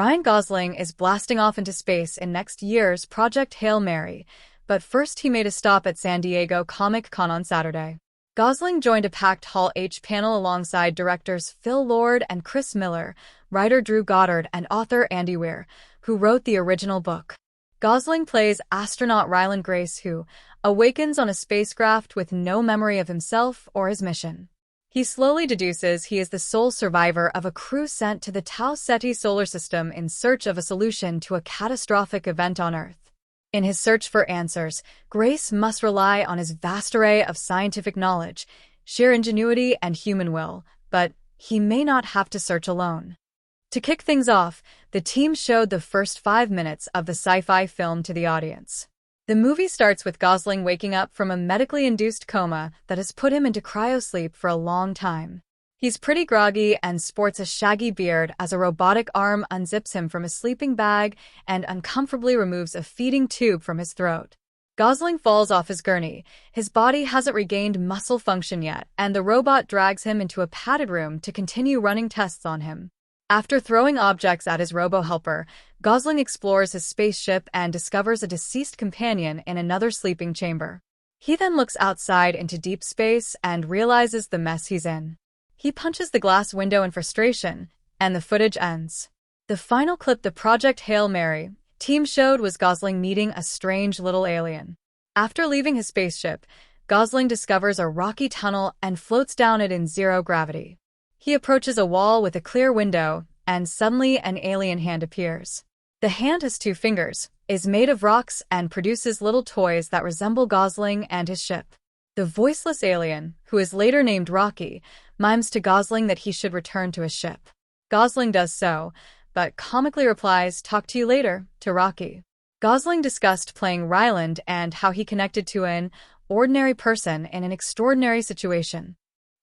Ryan Gosling is blasting off into space in next year's Project Hail Mary, but first he made a stop at San Diego Comic-Con on Saturday. Gosling joined a packed Hall H panel alongside directors Phil Lord and Chris Miller, writer Drew Goddard, and author Andy Weir, who wrote the original book. Gosling plays astronaut Ryland Grace, who awakens on a spacecraft with no memory of himself or his mission. He slowly deduces he is the sole survivor of a crew sent to the Tau Ceti solar system in search of a solution to a catastrophic event on Earth. In his search for answers, Grace must rely on his vast array of scientific knowledge, sheer ingenuity, and human will, but he may not have to search alone. To kick things off, the team showed the first 5 minutes of the sci-fi film to the audience. The movie starts with Gosling waking up from a medically induced coma that has put him into cryosleep for a long time. He's pretty groggy and sports a shaggy beard as a robotic arm unzips him from his sleeping bag and uncomfortably removes a feeding tube from his throat. Gosling falls off his gurney. His body hasn't regained muscle function yet, and the robot drags him into a padded room to continue running tests on him. After throwing objects at his robo-helper, Gosling explores his spaceship and discovers a deceased companion in another sleeping chamber. He then looks outside into deep space and realizes the mess he's in. He punches the glass window in frustration, and the footage ends. The final clip the Project Hail Mary team showed was Gosling meeting a strange little alien. After leaving his spaceship, Gosling discovers a rocky tunnel and floats down it in zero gravity. He approaches a wall with a clear window, and suddenly an alien hand appears. The hand has 2 fingers, is made of rocks, and produces little toys that resemble Gosling and his ship. The voiceless alien, who is later named Rocky, mimes to Gosling that he should return to his ship. Gosling does so, but comically replies, "Talk to you later," to Rocky. Gosling discussed playing Ryland and how he connected to an ordinary person in an extraordinary situation.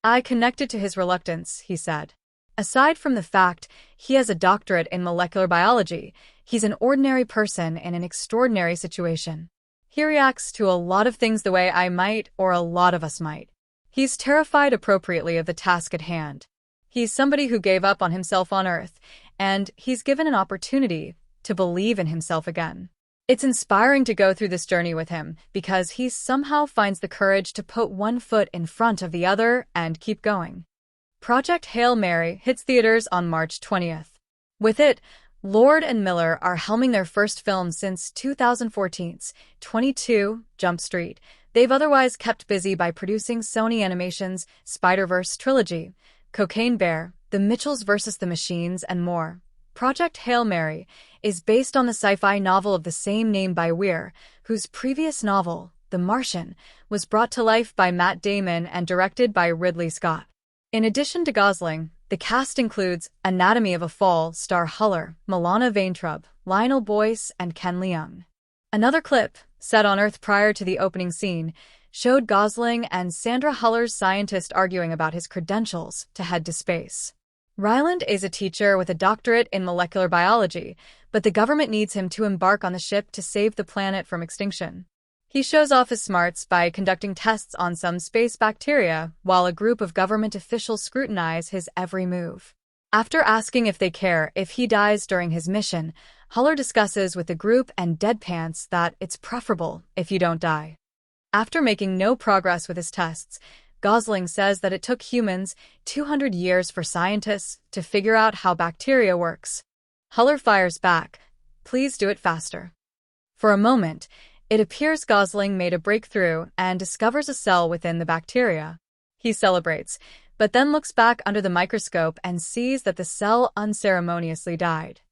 "I connected to his reluctance," he said. Aside from the fact he has a doctorate in molecular biology, he's an ordinary person in an extraordinary situation. He reacts to a lot of things the way I might, or a lot of us might. He's terrified appropriately of the task at hand. He's somebody who gave up on himself on Earth, and he's given an opportunity to believe in himself again. It's inspiring to go through this journey with him because he somehow finds the courage to put one foot in front of the other and keep going. Project Hail Mary hits theaters on March 20th. With it, Lord and Miller are helming their first film since 2014's 22 Jump Street. They've otherwise kept busy by producing Sony Animation's Spider-Verse trilogy, Cocaine Bear, The Mitchells vs. the Machines, and more. Project Hail Mary is based on the sci-fi novel of the same name by Weir, whose previous novel, The Martian, was brought to life by Matt Damon and directed by Ridley Scott. In addition to Gosling, the cast includes Anatomy of a Fall star Huller, Milana Vaintrub, Lionel Boyce, and Ken Leung. Another clip, set on Earth prior to the opening scene, showed Gosling and Sandra Huller's scientist arguing about his credentials to head to space. Ryland is a teacher with a doctorate in molecular biology, but the government needs him to embark on the ship to save the planet from extinction. He shows off his smarts by conducting tests on some space bacteria, while a group of government officials scrutinize his every move. After asking if they care if he dies during his mission, Huller discusses with the group and deadpans that it's preferable if you don't die. After making no progress with his tests, Gosling says that it took humans 200 years for scientists to figure out how bacteria works. Huller fires back, "Please do it faster." For a moment, it appears Gosling made a breakthrough and discovers a cell within the bacteria. He celebrates, but then looks back under the microscope and sees that the cell unceremoniously died.